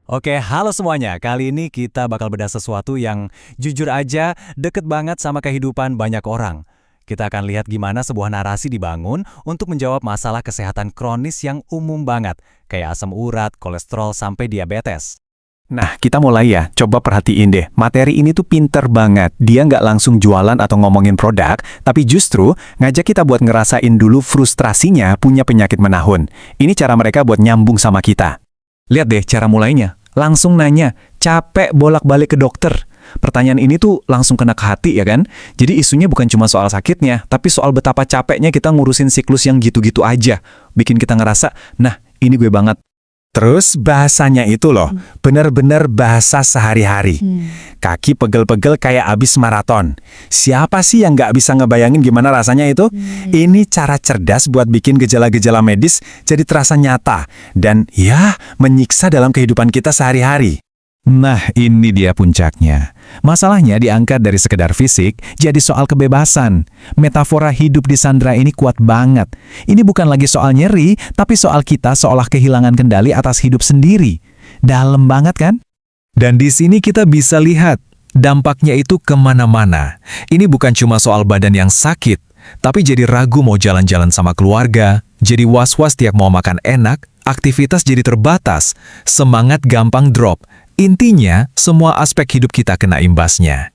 Oke, halo semuanya. Kali ini kita bakal bedah sesuatu yang jujur aja deket banget sama kehidupan banyak orang. Kita akan lihat gimana sebuah narasi dibangun untuk menjawab masalah kesehatan kronis yang umum banget, kayak asam urat, kolesterol, sampai diabetes. Nah, kita mulai ya. Coba perhatiin deh. Materi ini tuh pinter banget. Dia nggak langsung jualan atau ngomongin produk, tapi justru ngajak kita buat ngerasain dulu frustrasinya punya penyakit menahun. Ini cara mereka buat nyambung sama kita. Lihat deh cara mulainya. Langsung nanya, capek bolak-balik ke dokter. Pertanyaan ini tuh langsung kena ke hati ya kan? Jadi isunya bukan cuma soal sakitnya, tapi soal betapa capeknya kita ngurusin siklus yang gitu-gitu aja. Bikin kita ngerasa, nah ini gue banget. Terus bahasanya itu loh, bener-bener bahasa sehari-hari. Kaki pegel-pegel kayak abis maraton. Siapa sih yang nggak bisa ngebayangin gimana rasanya itu? Ini cara cerdas buat bikin gejala-gejala medis jadi terasa nyata. Dan ya, menyiksa dalam kehidupan kita sehari-hari. Nah, ini dia puncaknya. Masalahnya diangkat dari sekedar fisik jadi soal kebebasan. Metafora hidup di Sandra ini kuat banget. Ini bukan lagi soal nyeri, tapi soal kita seolah kehilangan kendali atas hidup sendiri. Dalam banget kan? Dan di sini kita bisa lihat dampaknya itu kemana-mana. Ini bukan cuma soal badan yang sakit, tapi jadi ragu mau jalan-jalan sama keluarga, jadi was-was tiap mau makan enak, aktivitas jadi terbatas, semangat gampang drop. Intinya, semua aspek hidup kita kena imbasnya.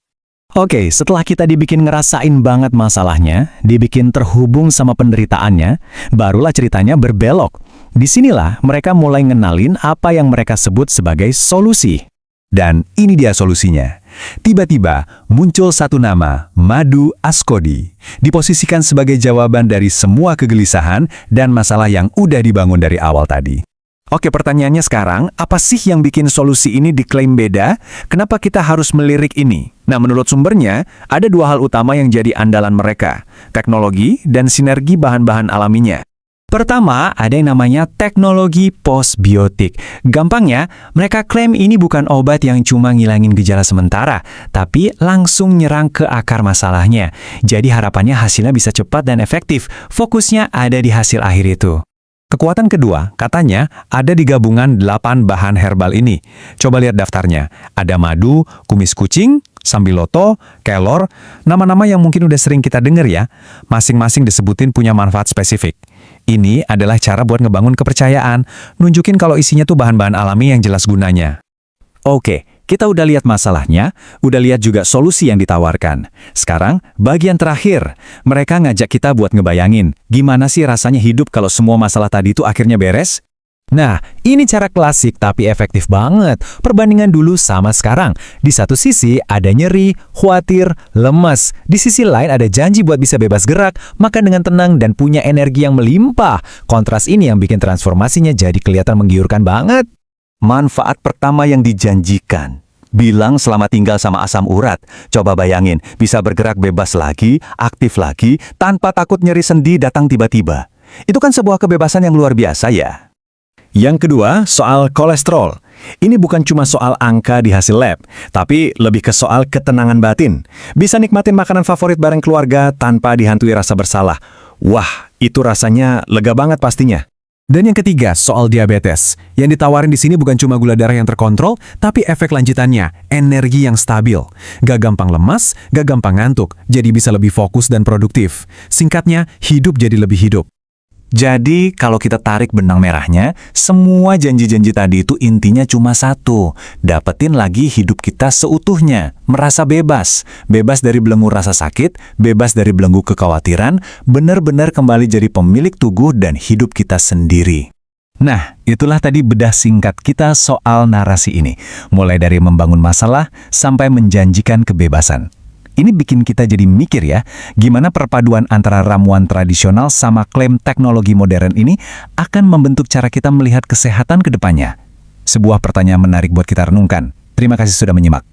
Oke, setelah kita dibikin ngerasain banget masalahnya, dibikin terhubung sama penderitaannya, barulah ceritanya berbelok. Disinilah mereka mulai ngenalin apa yang mereka sebut sebagai solusi. Dan ini dia solusinya. Tiba-tiba muncul satu nama, Madhu Askodi, diposisikan sebagai jawaban dari semua kegelisahan dan masalah yang udah dibangun dari awal tadi. Oke, pertanyaannya sekarang, apa sih yang bikin solusi ini diklaim beda? Kenapa kita harus melirik ini? Nah, menurut sumbernya, ada dua hal utama yang jadi andalan mereka, teknologi dan sinergi bahan-bahan alaminya. Pertama, ada yang namanya teknologi postbiotik. Gampangnya, mereka klaim ini bukan obat yang cuma ngilangin gejala sementara, tapi langsung nyerang ke akar masalahnya. Jadi harapannya hasilnya bisa cepat dan efektif. Fokusnya ada di hasil akhir itu. Kekuatan kedua, katanya, ada di gabungan 8 bahan herbal ini. Coba lihat daftarnya. Ada madu, kumis kucing, sambiloto, kelor, nama-nama yang mungkin udah sering kita dengar ya. Masing-masing disebutin punya manfaat spesifik. Ini adalah cara buat ngebangun kepercayaan, nunjukin kalau isinya tuh bahan-bahan alami yang jelas gunanya. Oke, kita udah lihat masalahnya, udah lihat juga solusi yang ditawarkan. Sekarang, bagian terakhir. Mereka ngajak kita buat ngebayangin, gimana sih rasanya hidup kalau semua masalah tadi itu akhirnya beres? Nah, ini cara klasik tapi efektif banget. Perbandingan dulu sama sekarang. Di satu sisi ada nyeri, khawatir, lemes. Di sisi lain ada janji buat bisa bebas gerak, makan dengan tenang, dan punya energi yang melimpah. Kontras ini yang bikin transformasinya jadi kelihatan menggiurkan banget. Manfaat pertama yang dijanjikan. Bilang selama tinggal sama asam urat. Coba bayangin, bisa bergerak bebas lagi, aktif lagi, tanpa takut nyeri sendi datang tiba-tiba. Itu kan sebuah kebebasan yang luar biasa ya. Yang kedua, soal kolesterol. Ini bukan cuma soal angka di hasil lab, tapi lebih ke soal ketenangan batin. Bisa nikmatin makanan favorit bareng keluarga tanpa dihantui rasa bersalah. Wah, itu rasanya lega banget pastinya. Dan yang ketiga, soal diabetes. Yang ditawarin di sini bukan cuma gula darah yang terkontrol, tapi efek lanjutannya, energi yang stabil. Gak gampang lemas, gak gampang ngantuk, jadi bisa lebih fokus dan produktif. Singkatnya, hidup jadi lebih hidup. Jadi, kalau kita tarik benang merahnya, semua janji-janji tadi itu intinya cuma satu. Dapetin lagi hidup kita seutuhnya, merasa bebas. Bebas dari belenggu rasa sakit, bebas dari belenggu kekhawatiran, benar-benar kembali jadi pemilik tubuh dan hidup kita sendiri. Nah, itulah tadi bedah singkat kita soal narasi ini. Mulai dari membangun masalah, sampai menjanjikan kebebasan. Ini bikin kita jadi mikir ya, gimana perpaduan antara ramuan tradisional sama klaim teknologi modern ini akan membentuk cara kita melihat kesehatan ke depannya. Sebuah pertanyaan menarik buat kita renungkan. Terima kasih sudah menyimak.